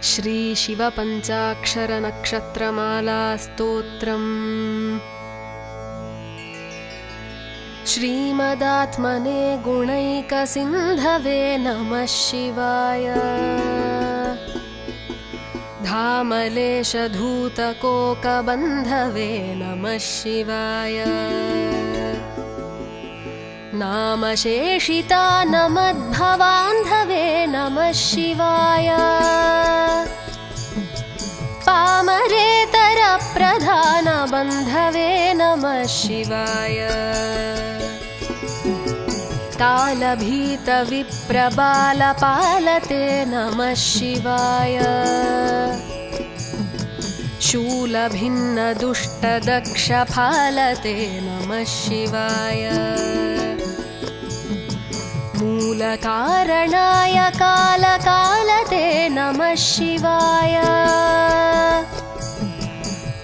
श्रीशिवपञ्चाक्षरनक्षत्रमालास्तोत्रम् श्रीमदात्मने गुणैकसिन्धवे नमः शिवाय। धामलेशधूतकोकबन्धवे नमः शिवाय। नामशेषितानमद्भवान्धवे नमः शिवाय। पामरेतरप्रधानबन्धवे नमः शिवाय। कालभीतविप्रबालपालते नमः शिवाय। शूलभिन्नदुष्टदक्षफालते नमः शिवाय। मूलकारणाय कालकालते नमः शिवाय।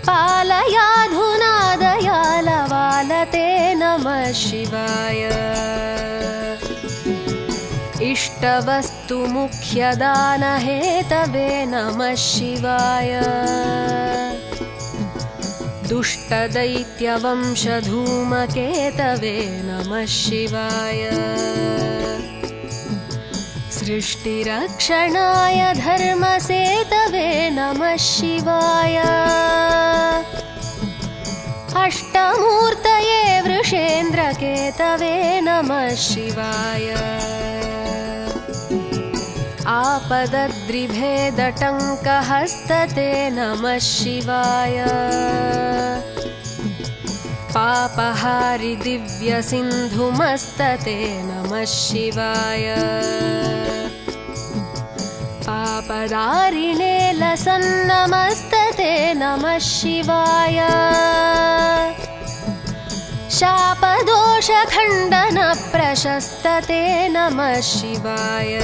पालयाधुना दयालवालते नमः शिवाय। इष्टवस्तुमुख्यदानहेतवे नमः शिवाय। दुष्टदैत्यवंशधूमकेतवे नमः शिवाय। सृष्टिरक्षणाय धर्मसेतवे नमः शिवाय। अष्टमूर्तये वृषेन्द्रकेतवे नमः शिवाय। आपदद्रिभेदटङ्कहस्तते नमः शिवाय। पापहारि दिव्यसिन्धुमस्तते नमः शिवाय। पापदारिणे लसन्नमस्तते नमः शिवाय। शापदोषखण्डनप्रशस्तते नमः शिवाय।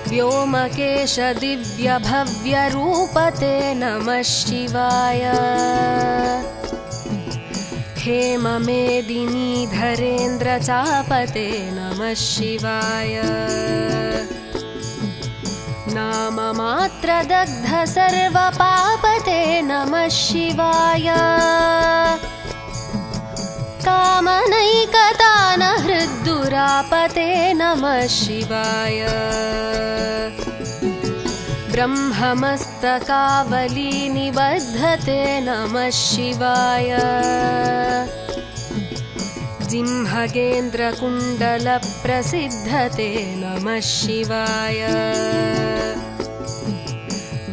व्योमकेशदिव्यभव्यरूपते नमः शिवाय। हेममेदिनीधरेन्द्रचापते नमः शिवाय। नाममात्रदग्धसर्वपापते नमः शिवाय। कामनैकतानहृद्दुरापते नमः शिवाय। ब्रह्ममस्तकावलीनिबद्धते नमः शिवाय। जिह्मगेन्द्रकुण्डलप्रसिद्धते नमः शिवाय।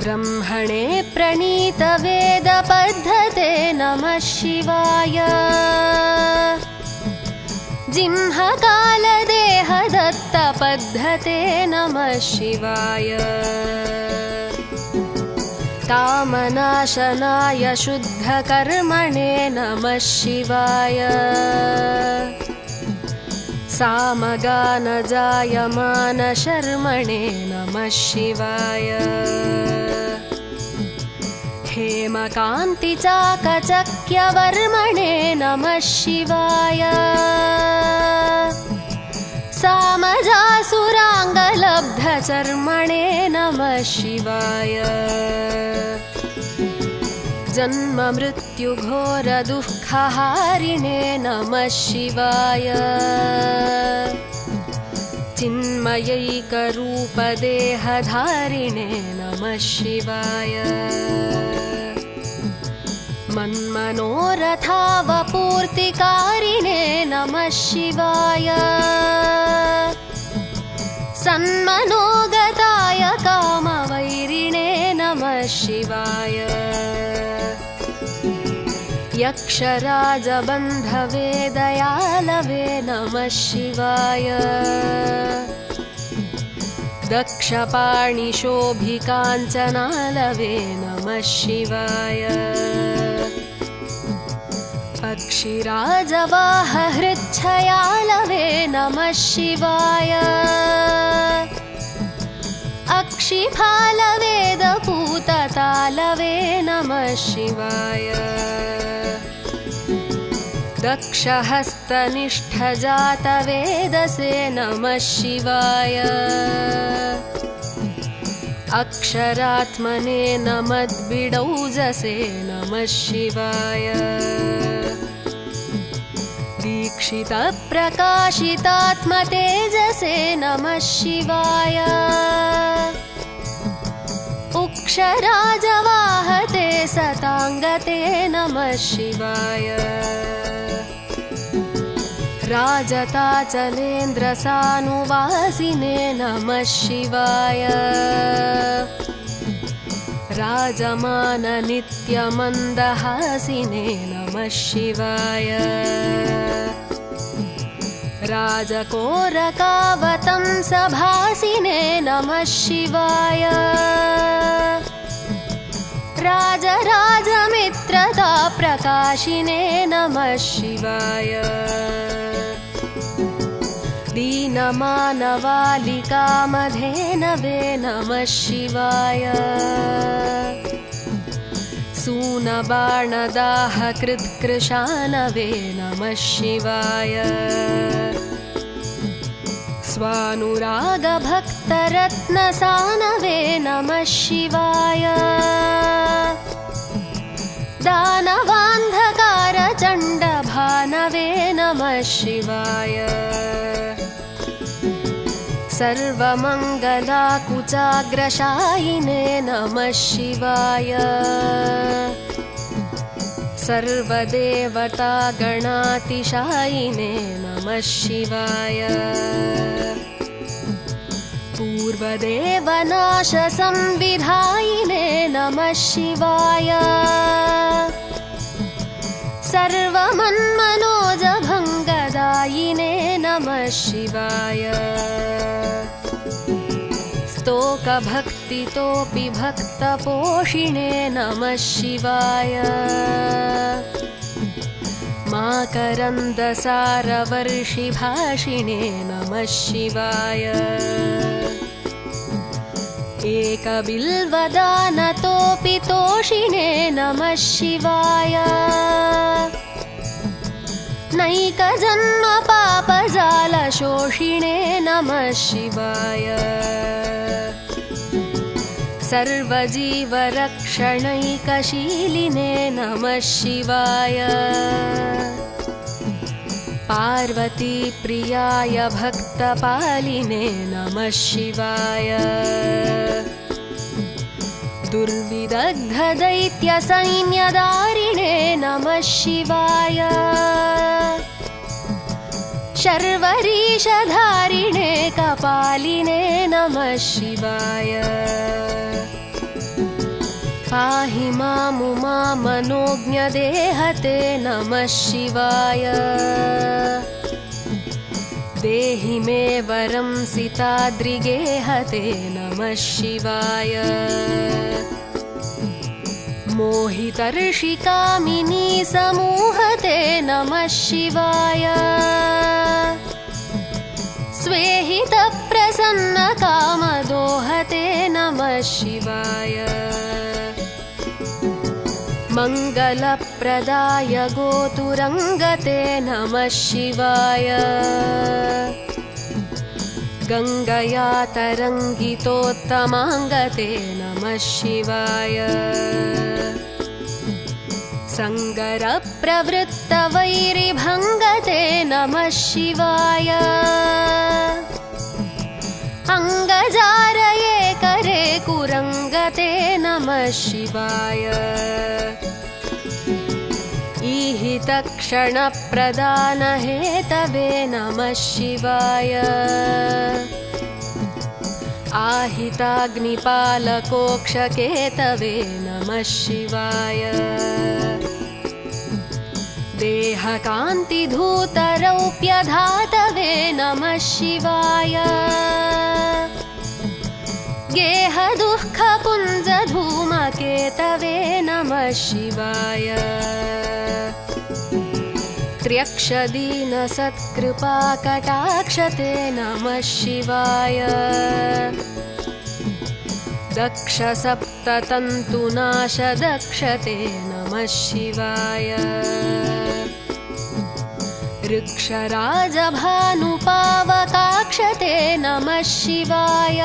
ब्रह्मणे प्रणीतवेदपद्धते नमः शिवाय। जिह्मकालदेहदत्तपद्धते नमः शिवाय। कामनाशनाय शुद्धकर्मणे नमः शिवाय। सामगानजायमानशर्मणे नमः शिवाय। हेमकान्तिचाकचक्यवर्मणे नमः शिवाय। सामजासुराङ्गलब्धचर्मणे नमः शिवाय। जन्ममृत्युघोरदुःखहारिणे नमः शिवाय। चिन्मयैकरूपदेहधारिणे नमः शिवाय। मन्मनोरथावपूर्तिकारिणे नमः शिवाय। सन्मनोगताय कामवैरिणे नमः शिवाय। यक्षराजबन्धवे दयालवे नमः शिवाय। दक्षपाणिशोभिकाञ्चनालवे नमः शिवाय। पक्षिराजवाहहृच्छयालवे नमः शिवाय। अक्षिफालवेदपूततालवे नमः शिवाय। दक्षहस्तनिष्ठजातवेदसे नमः शिवाय। अक्षरात्मने नमद्बिडौजसे नमः शिवाय दीक्षितप्रकाशितात्मतेजसे नमः शिवाय उक्षराजवाहते सताङ्गते नमः शिवाय राजताचलेन्द्रसानुवासिने नमः शिवाय राजमाननित्यमन्दहासिने नमः शिवाय राजकोरकावतंसभासिने नमः शिवाय राजराजमित्रताप्रकाशिने नमः शिवाय दीनमानवालिकामधेनवे नमः शिवाय सूनबाणदाहकृत्कृशानवे नमः शिवाय स्वानुरागभक्तरत्नसानवे नमः शिवाय दानवान्धकारचण्डभानवे नमः शिवाय सर्वमङ्गलाकुचाग्रशायिने नमः शिवाय सर्वदेवतागणातिशायिने नमः शिवाय पूर्वदेवनाशसंविधायिने नमः शिवाय सर्वमन्मनोजभङ्गदायिने नमः शिवाय स्तोकभक्तितोऽपि भक्तपोषिणे नमः शिवाय माकरन्दसारवर्षिभाषिणे नमः शिवाय एकबिल्वदानतोऽपि तोषिणे नमः शिवाय नैकजन्मपापजालशोषिणे नमः शिवाय सर्वजीवरक्षणैकशीलिने नमः शिवाय पार्वतीप्रियाय भक्तपालिने नमः शिवाय दुर्विदग्धदैत्यसैन्यदारिणे नमः शिवाय शर्वरीशधारिणे कपालिने नमः शिवाय पाहि मामुमामनोज्ञदेहते नमः शिवाय देहि मे वरं सिताद्रिगेहते नमः शिवाय मोहितर्षिकामिनी समूहते नमः शिवाय स्वेहितप्रसन्नकामदोहते नमः शिवाय मङ्गलप्रदाय गोतुरङ्गते नमः शिवाय गङ्गया तरङ्गितोत्तमाङ्गते नमः शिवाय सङ्गरप्रवृत्तवैरिभङ्गते नमः शिवाय अङ्गजारये करे कुरङ्गते नमः शिवाय ईहितक्षणप्रदानहेतवे नमः शिवाय आहिताग्निपालकोक्षकेतवे नमः शिवाय देहकान्तिधूतरौप्यधातवे नमः शिवाय गेहदुःखपुञ्जधूमकेतवे नमः शिवाय त्र्यक्षदीनसत्कृपाकटाक्षते नमः शिवाय दक्षसप्ततन्तुनाशदक्षते नमः शिवाय ऋक्षराजभानुपावकाक्षते नमः शिवाय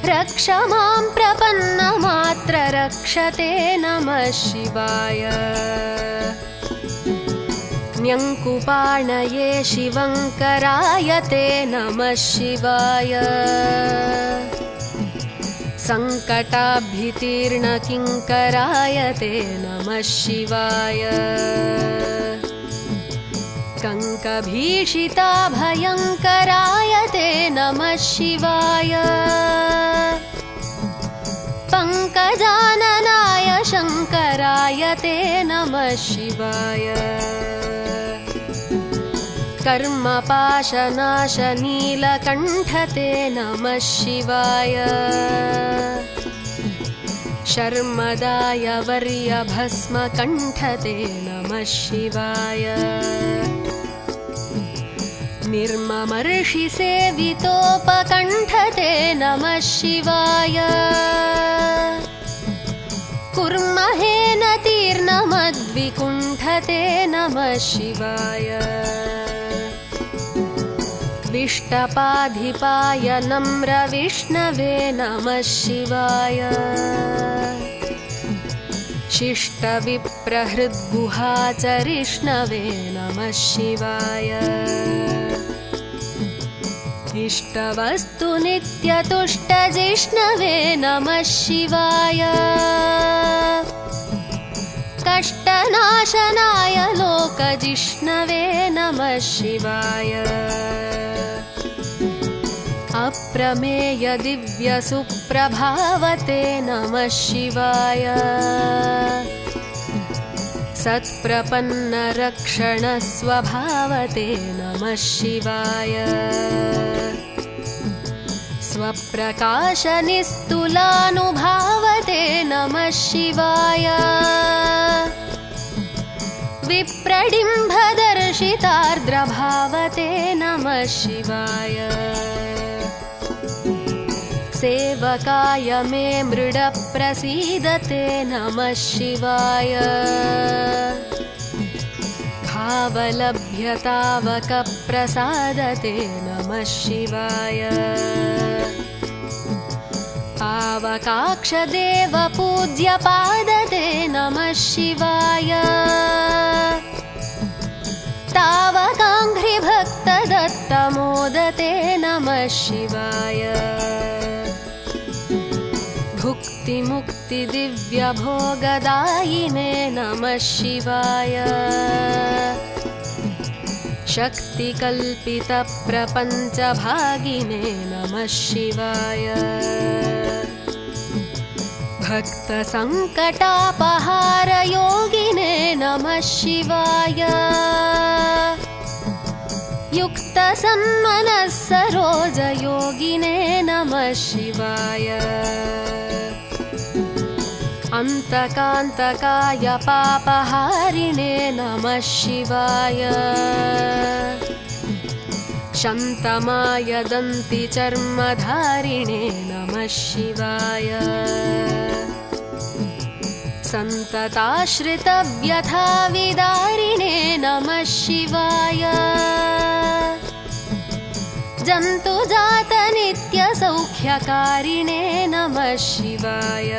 रक्ष मां प्रपन्नमात्र रक्षते नमः शिवाय न्यङ्कुपाणये शिवङ्कराय ते नमः शिवाय सङ्कटाभीतीर्णकिङ्कराय ते नमः शिवाय कङ्कभीषिताभयङ्कराय ते नमः शिवाय पङ्कजाननाय शङ्कराय ते नमः शिवाय कर्मपाशनाशनीलकण्ठ ते नमः शिवाय शर्मदाय वर्यभस्मकण्ठ ते नमः शिवाय निर्ममर्षिसेवितोपकण्ठ ते नमः शिवाय कुर्महेन तीर्णमद्विकुण्ठ ते नमः शिवाय विष्टपाधिपाय नम्रविष्णवे नमः शिवाय शिष्टविप्रहृद्गुहाचरिष्णवे नमः शिवाय इष्टवस्तुनित्यतुष्टजिष्णवे नमः शिवाय कष्टनाशनाय लोकजिष्णवे नमः शिवाय अप्रमेय दिव्यसुप्रभावते नमः शिवाय सत्प्रपन्नरक्षणस्वभावते नमः शिवाय स्वप्रकाशनिस्तुलानुभावते नमः शिवाय विप्रडिम्भदर्शितार्द्रभावते नमः शिवाय सेवकाय मे मृडप्रसीदते नमः शिवाय भावलभ्यतावकप्रसादते नमः शिवाय पावकाक्षदेवपूज्यपादते नमः शिवाय तावकाङ्घ्रिभक्तदत्तमोदते नमः शिवाय भुक्तिमुक्तिदिव्यभोगदायिने नमः शिवाय शक्तिकल्पितप्रपञ्चभागिने नमः शिवाय भक्तसङ्कटापहारयोगिने नमः शिवाय युक्तसन्मनस्सरोजयोगिने नमः शिवाय अन्तकान्तकाय पापहारिणे नमः शिवाय शन्तमाय दन्तिचर्मधारिणे नमः शिवाय सन्तताश्रितव्यथाविदारिणे नमः शिवाय जन्तुजातनित्यसौख्यकारिणे नमः शिवाय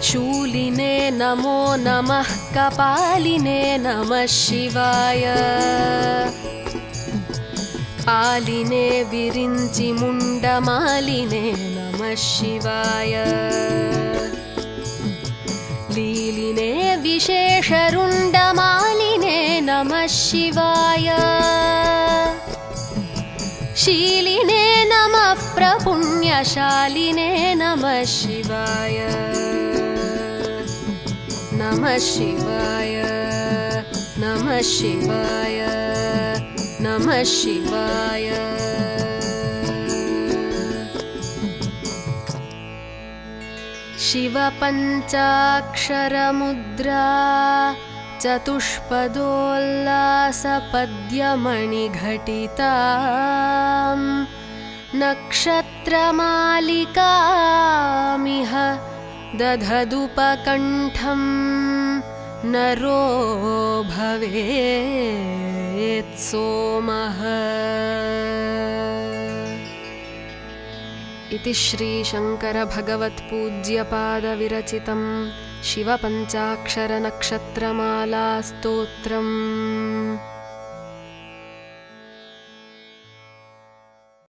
शूलिने नमो नमः कपालिने नमः शिवाय पालिने विरिञ्चिमुण्डमालिने नमः शिवाय लीलिने विशेषरुण्डमालिने नमः शिवाय शीलिने नमः प्रपुण्यशालिने नमः शिवाय नमः शिवाय नमः शिवाय नमः शिवाय शिवपञ्चाक्षरमुद्रा चतुष्पदोल्लासपद्यमणिघटितां नक्षत्रमालिकामिह दधदुपकण्ठं नरो भवेत् सोमः। इति श्रीशङ्करभगवत्पूज्यपादविरचितं शिवपञ्चाक्षरनक्षत्रमालास्तोत्रम्।